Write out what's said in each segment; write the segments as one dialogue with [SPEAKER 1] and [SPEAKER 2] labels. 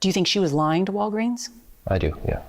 [SPEAKER 1] Do you think she was lying to Walgreens?
[SPEAKER 2] I do, yeah.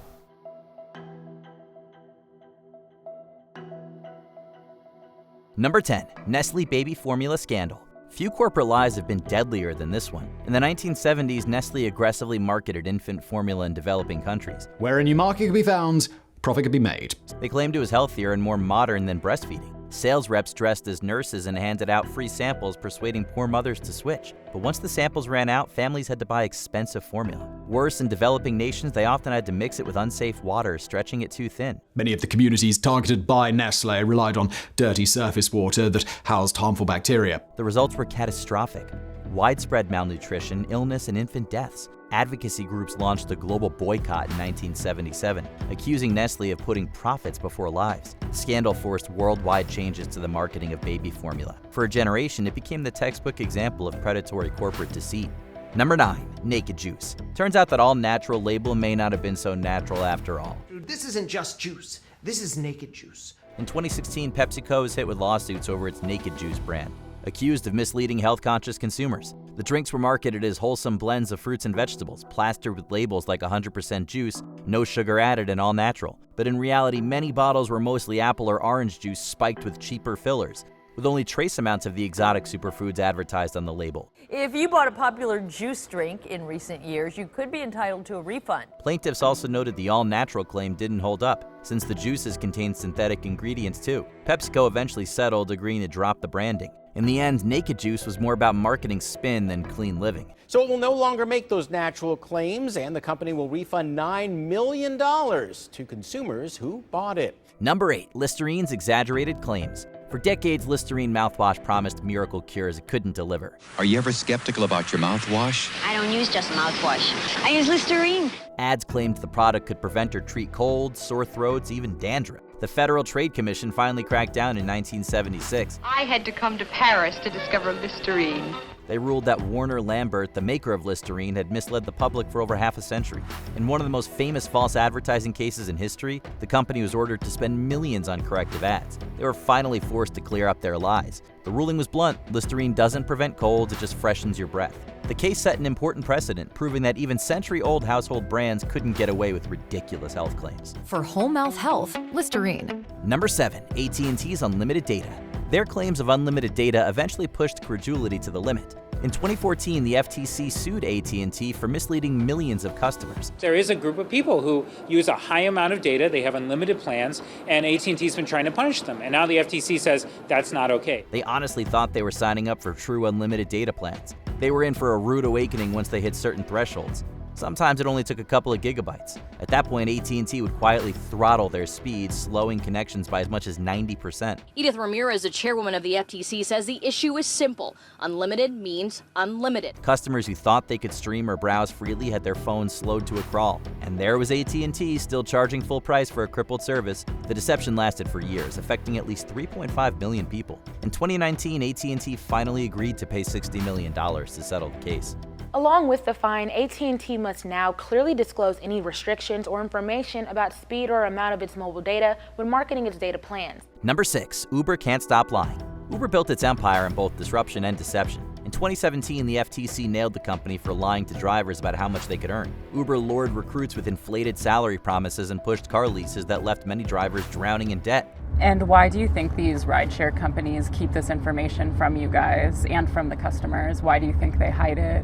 [SPEAKER 3] Number 10, Nestlé baby formula scandal. Few corporate lies have been deadlier than this one. In the 1970s, Nestlé aggressively marketed infant formula in developing countries.
[SPEAKER 4] Where a new market could be found, profit could be made.
[SPEAKER 3] They claimed it was healthier and more modern than breastfeeding. Sales reps dressed as nurses and handed out free samples, persuading poor mothers to switch. But once the samples ran out, families had to buy expensive formula. Worse, in developing nations, they often had to mix it with unsafe water, stretching it too thin.
[SPEAKER 4] Many of the communities targeted by Nestlé relied on dirty surface water that housed harmful bacteria.
[SPEAKER 3] The results were catastrophic. Widespread malnutrition, illness, and infant deaths. Advocacy groups launched a global boycott in 1977, accusing Nestlé of putting profits before lives. The scandal forced worldwide changes to the marketing of baby formula. For a generation, it became the textbook example of predatory corporate deceit. Number 9, naked juice. Turns out that all natural label may not have been so natural after all.
[SPEAKER 5] This isn't just juice. This is naked juice.
[SPEAKER 3] In 2016, PepsiCo was hit with lawsuits over its naked juice brand, accused of misleading health-conscious consumers. The drinks were marketed as wholesome blends of fruits and vegetables, plastered with labels like 100% juice, no sugar added, and all natural. But in reality, many bottles were mostly apple or orange juice spiked with cheaper fillers, with only trace amounts of the exotic superfoods advertised on the label.
[SPEAKER 6] If you bought a popular juice drink in recent years, you could be entitled to a refund.
[SPEAKER 3] Plaintiffs also noted the all-natural claim didn't hold up, since the juices contained synthetic ingredients too. PepsiCo eventually settled, agreeing to drop the branding. In the end, naked juice was more about marketing spin than clean living.
[SPEAKER 7] So it will no longer make those natural claims, and the company will refund $9 million to consumers who bought it.
[SPEAKER 3] Number 8, Listerine's exaggerated claims. For decades, Listerine mouthwash promised miracle cures it couldn't deliver.
[SPEAKER 8] Are you ever skeptical about your mouthwash?
[SPEAKER 9] I don't use just mouthwash. I use Listerine.
[SPEAKER 3] Ads claimed the product could prevent or treat colds, sore throats, even dandruff. The Federal Trade Commission finally cracked down in 1976.
[SPEAKER 10] I had to come to Paris to discover Listerine.
[SPEAKER 3] They ruled that Warner Lambert, the maker of Listerine, had misled the public for over half a century. In one of the most famous false advertising cases in history, the company was ordered to spend millions on corrective ads. They were finally forced to clear up their lies. The ruling was blunt: Listerine doesn't prevent colds, it just freshens your breath. The case set an important precedent, proving that even century-old household brands couldn't get away with ridiculous health claims.
[SPEAKER 11] For whole mouth health, Listerine.
[SPEAKER 3] Number 7, AT&T's unlimited data. Their claims of unlimited data eventually pushed credulity to the limit. In 2014, the FTC sued AT&T for misleading millions of customers.
[SPEAKER 12] There is a group of people who use a high amount of data, they have unlimited plans, and AT&T's been trying to punish them. And now the FTC says that's not okay.
[SPEAKER 3] They honestly thought they were signing up for true unlimited data plans. They were in for a rude awakening once they hit certain thresholds. Sometimes it only took a couple of gigabytes. At that point, AT&T would quietly throttle their speeds, slowing connections by as much as 90%.
[SPEAKER 13] Edith Ramirez, the chairwoman of the FTC, says the issue is simple. Unlimited means unlimited.
[SPEAKER 3] Customers who thought they could stream or browse freely had their phones slowed to a crawl. And there was AT&T still charging full price for a crippled service. The deception lasted for years, affecting at least 3.5 million people. In 2019, AT&T finally agreed to pay $60 million to settle the case.
[SPEAKER 14] Along with the fine, AT&T must now clearly disclose any restrictions or information about speed or amount of its mobile data when marketing its data plans.
[SPEAKER 3] Number 6, Uber can't stop lying. Uber built its empire in both disruption and deception. In 2017, the FTC nailed the company for lying to drivers about how much they could earn. Uber lured recruits with inflated salary promises and pushed car leases that left many drivers drowning in debt.
[SPEAKER 15] And why do you think these rideshare companies keep this information from you guys and from the customers? Why do you think they hide it?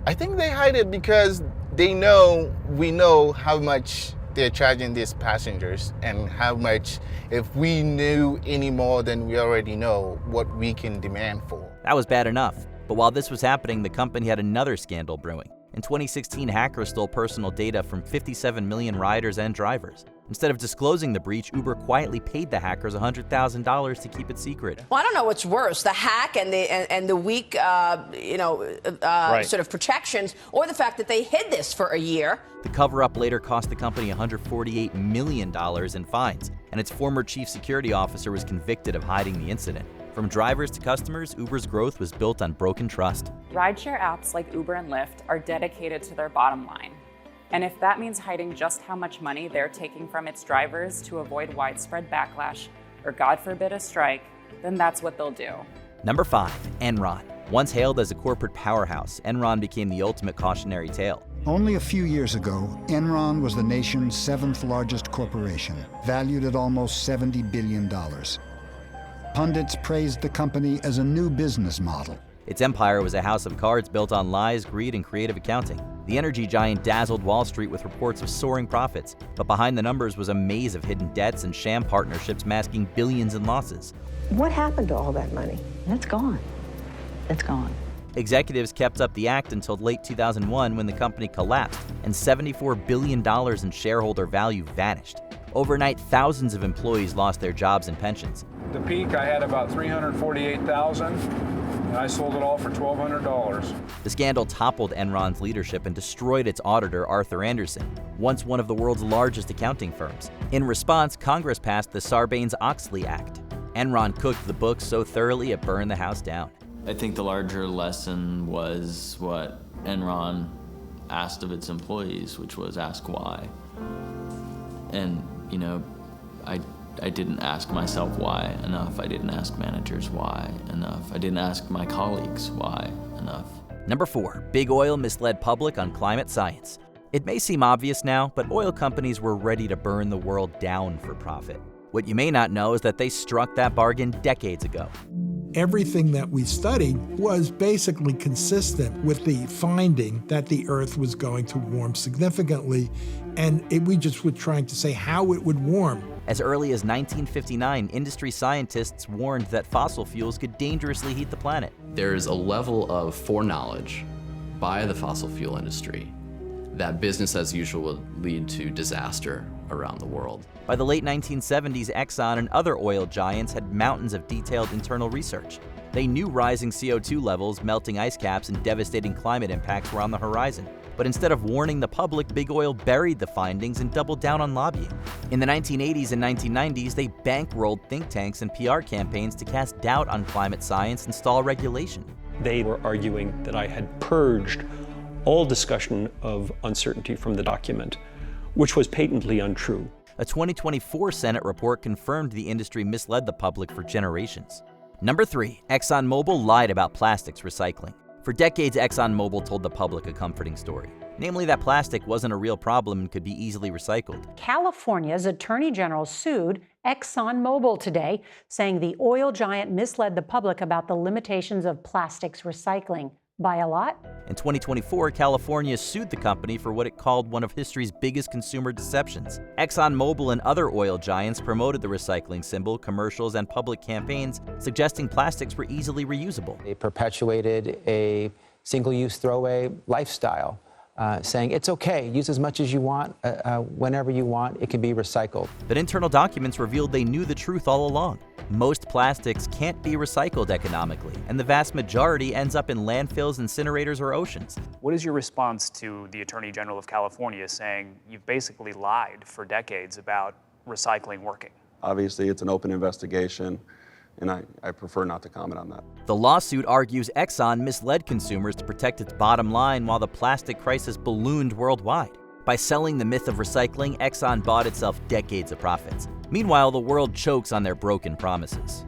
[SPEAKER 16] I think they hide it because we know how much they're charging these passengers and how much, if we knew any more than we already know, what we can demand for.
[SPEAKER 3] That was bad enough. But while this was happening, the company had another scandal brewing. In 2016, hackers stole personal data from 57 million riders and drivers. Instead of disclosing the breach, Uber quietly paid the hackers $100,000 to keep it secret.
[SPEAKER 17] Well, I don't know what's worse, the hack and the weak, sort of protections, or the fact that they hid this for a year.
[SPEAKER 3] The cover-up later cost the company $148 million in fines, and its former chief security officer was convicted of hiding the incident. From drivers to customers, Uber's growth was built on broken trust.
[SPEAKER 15] Rideshare apps like Uber and Lyft are dedicated to their bottom line. And if that means hiding just how much money they're taking from its drivers to avoid widespread backlash, or God forbid a strike, then that's what they'll do.
[SPEAKER 3] Number 5, Enron. Once hailed as a corporate powerhouse, Enron became the ultimate cautionary tale.
[SPEAKER 2] Only a few years ago, Enron was the nation's 7th largest corporation, valued at almost $70 billion. Pundits praised the company as a new business model.
[SPEAKER 3] Its empire was a house of cards built on lies, greed, and creative accounting. The energy giant dazzled Wall Street with reports of soaring profits, but behind the numbers was a maze of hidden debts and sham partnerships masking billions in losses.
[SPEAKER 18] What happened to all that money?
[SPEAKER 1] It's gone. It's gone.
[SPEAKER 3] Executives kept up the act until late 2001 when the company collapsed and $74 billion in shareholder value vanished. Overnight, thousands of employees lost their jobs and pensions.
[SPEAKER 19] The peak, I had about $348,000, and I sold it all for $1,200.
[SPEAKER 3] The scandal toppled Enron's leadership and destroyed its auditor, Arthur Andersen, once one of the world's largest accounting firms. In response, Congress passed the Sarbanes-Oxley Act. Enron cooked the books so thoroughly it burned the house down.
[SPEAKER 20] I think the larger lesson was what Enron asked of its employees, which was ask why. And, you know, I didn't ask myself why enough. I didn't ask managers why enough. I didn't ask my colleagues why enough.
[SPEAKER 3] Number 4, Big Oil misled public on climate science. It may seem obvious now, but oil companies were ready to burn the world down for profit. What you may not know is that they struck that bargain decades ago.
[SPEAKER 21] Everything that we studied was basically consistent with the finding that the Earth was going to warm significantly, and we just were trying to say how it would warm.
[SPEAKER 3] As early as 1959, industry scientists warned that fossil fuels could dangerously heat the planet.
[SPEAKER 22] There's a level of foreknowledge by the fossil fuel industry that business as usual would lead to disaster around the world.
[SPEAKER 3] By the late 1970s, Exxon and other oil giants had mountains of detailed internal research. They knew rising CO2 levels, melting ice caps, and devastating climate impacts were on the horizon. But instead of warning the public, Big Oil buried the findings and doubled down on lobbying. In the 1980s and 1990s, they bankrolled think tanks and PR campaigns to cast doubt on climate science and stall regulation.
[SPEAKER 23] They were arguing that I had purged all discussion of uncertainty from the document, which was patently untrue.
[SPEAKER 3] A 2024 Senate report confirmed the industry misled the public for generations. Number 3, ExxonMobil lied about plastics recycling. For decades, ExxonMobil told the public a comforting story, namely that plastic wasn't a real problem and could be easily recycled.
[SPEAKER 24] California's Attorney General sued ExxonMobil today, saying the oil giant misled the public about the limitations of plastics recycling. By a lot?
[SPEAKER 3] In 2024, California sued the company for what it called one of history's biggest consumer deceptions. ExxonMobil and other oil giants promoted the recycling symbol, commercials, and public campaigns, suggesting plastics were easily reusable.
[SPEAKER 25] They perpetuated a single-use throwaway lifestyle, saying it's okay, use as much as you want, whenever you want, it can be recycled.
[SPEAKER 3] But internal documents revealed they knew the truth all along. Most plastics can't be recycled economically, and the vast majority ends up in landfills, incinerators, or oceans.
[SPEAKER 26] What is your response to the Attorney General of California saying you've basically lied for decades about recycling working?
[SPEAKER 27] Obviously, it's an open investigation, and I prefer not to comment on that.
[SPEAKER 3] The lawsuit argues Exxon misled consumers to protect its bottom line while the plastic crisis ballooned worldwide. By selling the myth of recycling, Exxon bought itself decades of profits. Meanwhile, the world chokes on their broken promises.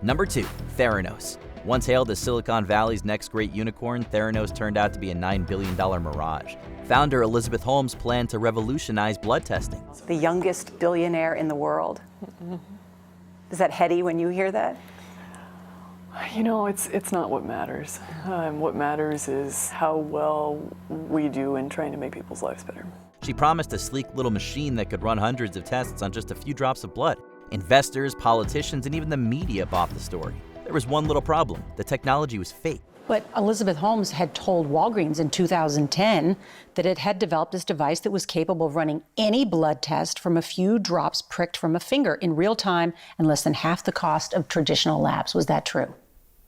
[SPEAKER 3] Number 2, Theranos. Once hailed as Silicon Valley's next great unicorn, Theranos turned out to be a $9 billion mirage. Founder Elizabeth Holmes planned to revolutionize blood testing.
[SPEAKER 28] The youngest billionaire in the world. Is that heady when you hear that?
[SPEAKER 29] You know, it's not what matters. What matters is how well we do in trying to make people's lives better.
[SPEAKER 3] She promised a sleek little machine that could run hundreds of tests on just a few drops of blood. Investors, politicians, and even the media bought the story. There was one little problem. The technology was fake.
[SPEAKER 24] But Elizabeth Holmes had told Walgreens in 2010 that it had developed this device that was capable of running any blood test from a few drops pricked from a finger in real time and less than half the cost of traditional labs. Was that true?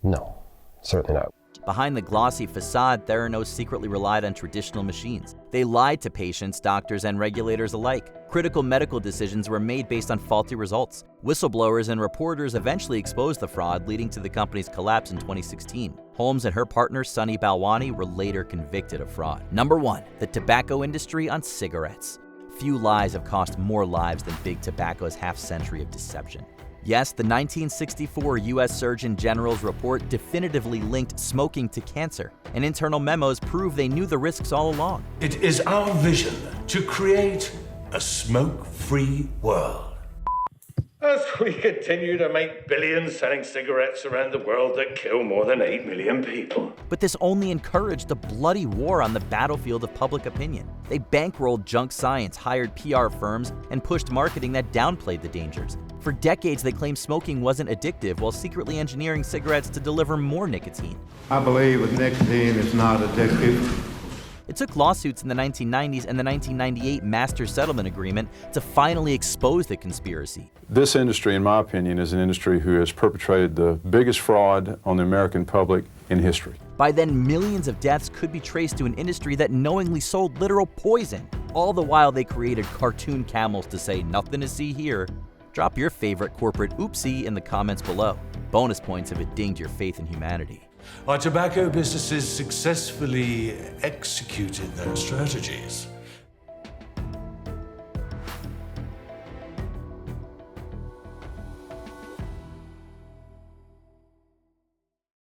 [SPEAKER 30] No, certainly not.
[SPEAKER 3] Behind the glossy facade, Theranos secretly relied on traditional machines. They lied to patients, doctors, and regulators alike. Critical medical decisions were made based on faulty results. Whistleblowers and reporters eventually exposed the fraud, leading to the company's collapse in 2016. Holmes and her partner, Sunny Balwani, were later convicted of fraud. Number 1, the tobacco industry on cigarettes. Few lies have cost more lives than Big Tobacco's half-century of deception. Yes, the 1964 U.S. Surgeon General's report definitively linked smoking to cancer, and internal memos prove they knew the risks all along.
[SPEAKER 4] It is our vision to create a smoke-free world. As we continue to make billions selling cigarettes around the world that kill more than 8 million people.
[SPEAKER 3] But this only encouraged a bloody war on the battlefield of public opinion. They bankrolled junk science, hired PR firms, and pushed marketing that downplayed the dangers. For decades, they claimed smoking wasn't addictive while secretly engineering cigarettes to deliver more nicotine.
[SPEAKER 4] I believe that nicotine is not addictive.
[SPEAKER 3] It took lawsuits in the 1990s and the 1998 Master Settlement Agreement to finally expose the conspiracy.
[SPEAKER 27] This industry, in my opinion, is an industry who has perpetrated the biggest fraud on the American public in history.
[SPEAKER 3] By then, millions of deaths could be traced to an industry that knowingly sold literal poison. All the while, they created cartoon camels to say, "Nothing to see here." Drop your favorite corporate oopsie in the comments below. Bonus points if it dinged your faith in humanity.
[SPEAKER 4] Our tobacco businesses successfully executed their strategies.